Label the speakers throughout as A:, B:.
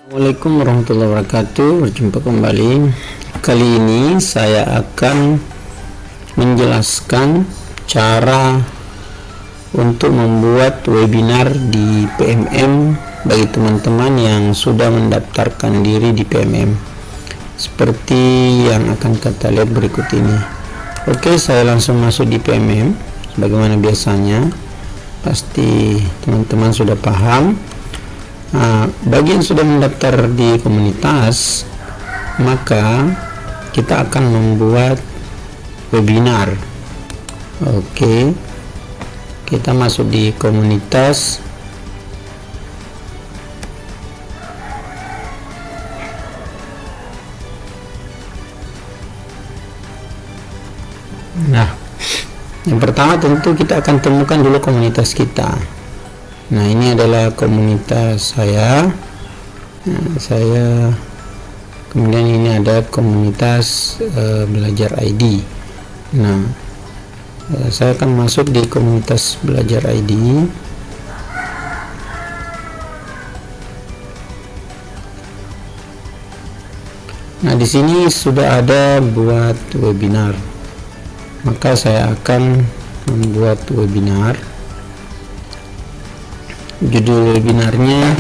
A: Assalamualaikum warahmatullahi wabarakatuh. Berjumpa kembali. Kali ini saya akan menjelaskan cara untuk membuat webinar di PMM bagi teman-teman yang sudah mendaftarkan diri di PMM, seperti yang akan kita lihat berikut ini. Oke, saya langsung masuk di PMM. Bagaimana biasanya, pasti teman-teman sudah paham. Bagi yang sudah mendaftar di komunitas, maka kita akan membuat webinar. Oke, kita masuk di komunitas. Nah, yang pertama tentu kita akan temukan dulu komunitas kita. Nah, ini adalah komunitas saya. Kemudian ini ada komunitas belajar ID. Nah, saya akan masuk di komunitas belajar ID. Nah, di sini sudah ada buat webinar. Maka saya akan membuat webinar. Judul webinarnya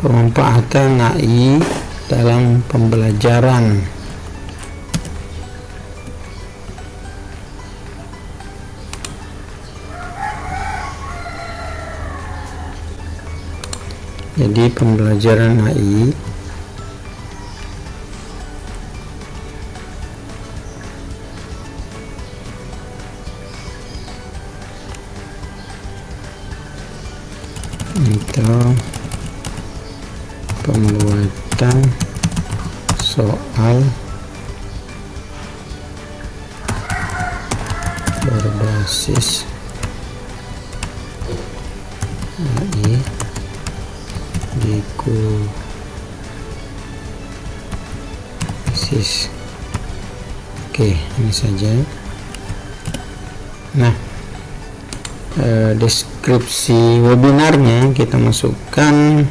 A: pemanfaatan AI dalam pembelajaran. Jadi pembelajaran AI untuk pembuatan soal berbasis AI di kuisis. Oke, ini saja. Nah, deskripsi webinarnya kita masukkan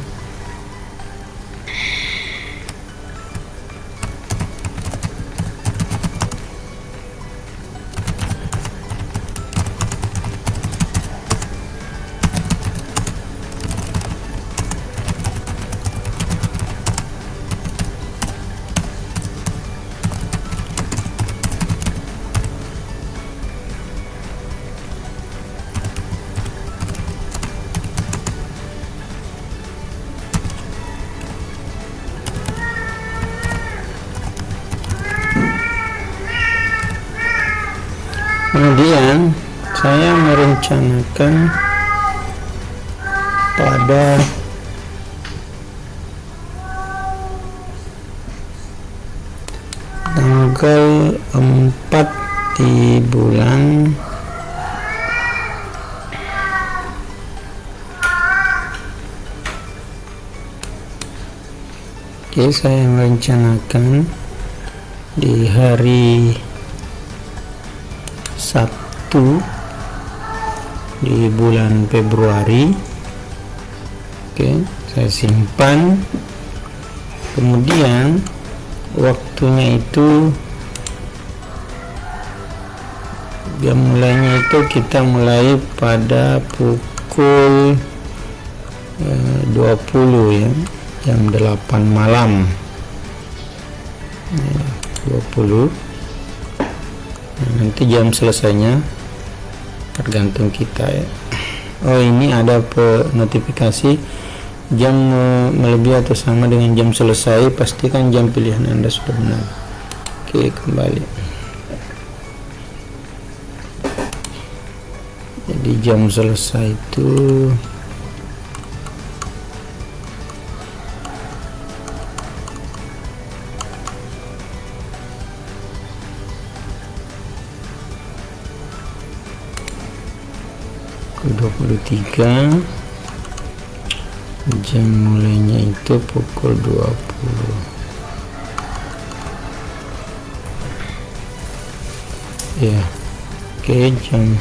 A: kemudian saya merencanakan pada tanggal 4 di bulan saya merencanakan di hari Sabtu di bulan Februari. Saya simpan. Kemudian waktunya itu, jam mulainya itu kita mulai pada pukul 20 ya, jam 8 malam 20. Nanti jam selesainya tergantung kita ya. Oh, ini ada notifikasi jam melebihi atau sama dengan jam selesai. Pastikan jam pilihan Anda sudah benar. Oke, kembali. Jadi jam selesai itu ke 23. Jam mulainya itu pukul 20. Ya, oke, jam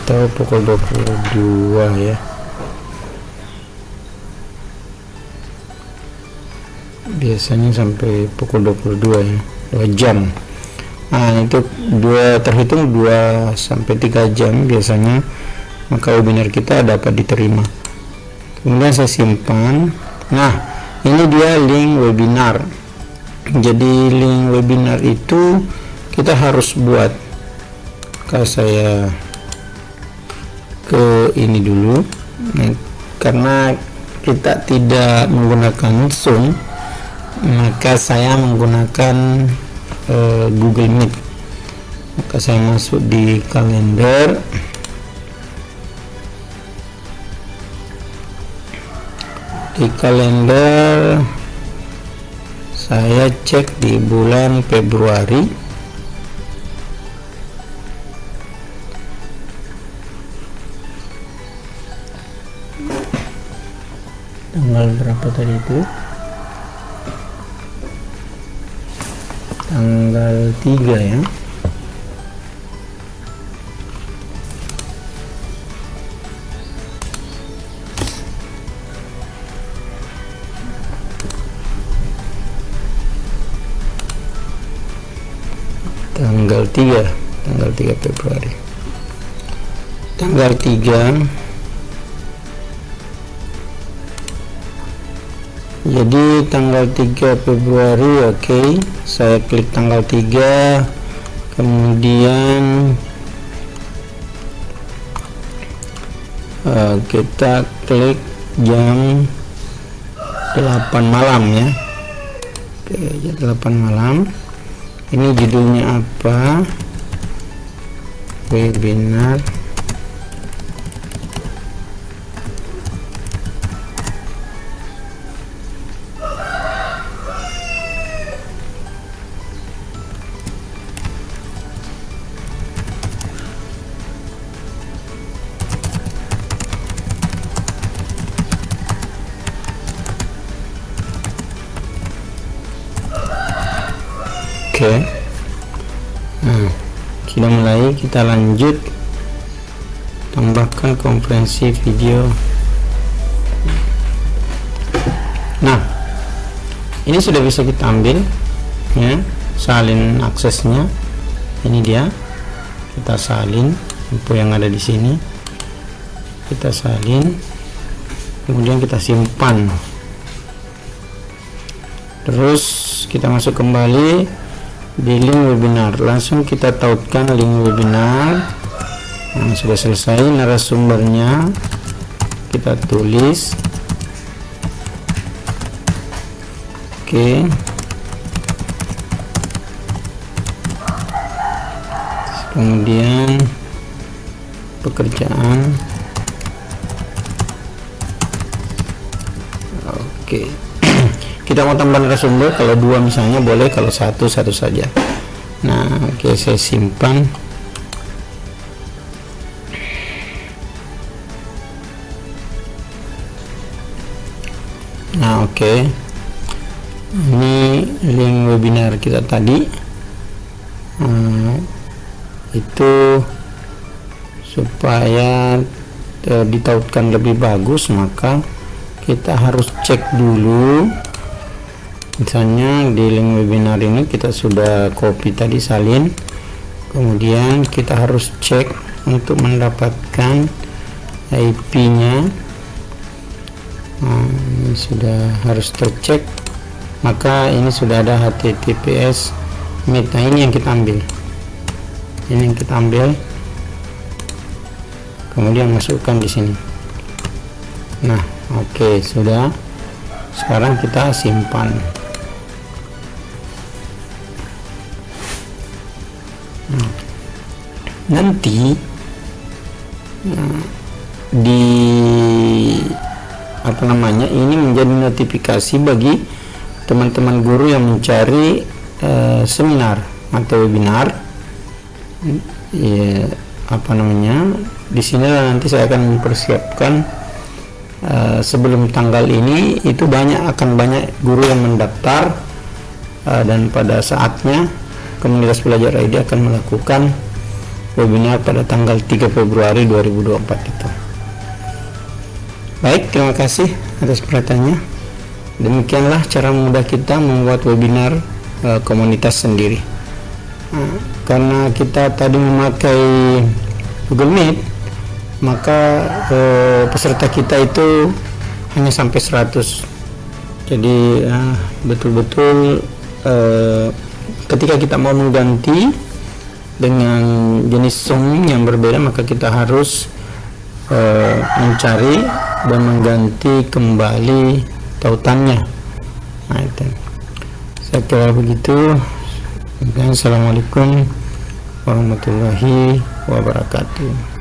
A: atau pukul 22 ya. Biasanya sampai pukul 22 ya, 2 jam. Nah, itu terhitung 2 sampai 3 jam biasanya, maka webinar kita dapat diterima. Kemudian saya simpan. Nah, ini dia link webinar. Jadi link webinar itu kita harus buat. Kalau saya ke ini dulu, nah, karena kita tidak menggunakan Zoom, maka saya menggunakan Google Meet. Maka saya masuk di kalender. Di kalender saya cek di bulan Februari. Tanggal berapa tadi itu? Tanggal 3 ya. Tanggal 3 Februari. Tanggal 3. Jadi tanggal 3 Februari, oke. Saya klik tanggal 3, kemudian kita klik jam 8 malam ya. Oke, jam 8 malam. Ini judulnya apa? Webinar Oke. Nah, sudah mulai, kita lanjut. Tambahkan konferensi video. Nah, ini sudah bisa kita ambil ya, salin aksesnya. Ini dia. Kita salin info yang ada di sini. Kita salin. Kemudian kita simpan. Terus kita masuk kembali di link webinar, langsung kita tautkan link webinar. Nah, sudah selesai, narasumbernya kita tulis. Oke. Kemudian pekerjaan. Oke. Kita mau tambah narasumber, kalau 2 misalnya boleh, kalau satu saja. Nah, oke, saya simpan. Nah, oke. Ini link webinar kita tadi. Itu supaya ditautkan lebih bagus, maka kita harus cek dulu. Misalnya di link webinar ini kita sudah copy tadi, salin, kemudian kita harus cek untuk mendapatkan IP-nya. Nah, ini sudah harus tercek, maka ini sudah ada HTTPS Meet. Nah, ini yang kita ambil, kemudian masukkan di sini. Nah, oke, sudah. Sekarang kita simpan. Nanti di ini menjadi notifikasi bagi teman-teman guru yang mencari seminar atau webinar. ya, apa namanya, di sini nanti saya akan mempersiapkan sebelum tanggal ini itu akan banyak guru yang mendaftar, dan pada saatnya komunitas belajar ID akan melakukan webinar pada tanggal 3 Februari 2024 itu. Baik, terima kasih atas perhatiannya. Demikianlah cara mudah kita membuat webinar komunitas sendiri. Karena kita tadi memakai Google Meet, maka peserta kita itu hanya sampai 100. Jadi betul-betul ketika kita mau mengganti dengan jenis Zoom yang berbeda, maka kita harus mencari dan mengganti kembali tautannya. Nah, itu saya kira begitu. Assalamualaikum warahmatullahi wabarakatuh.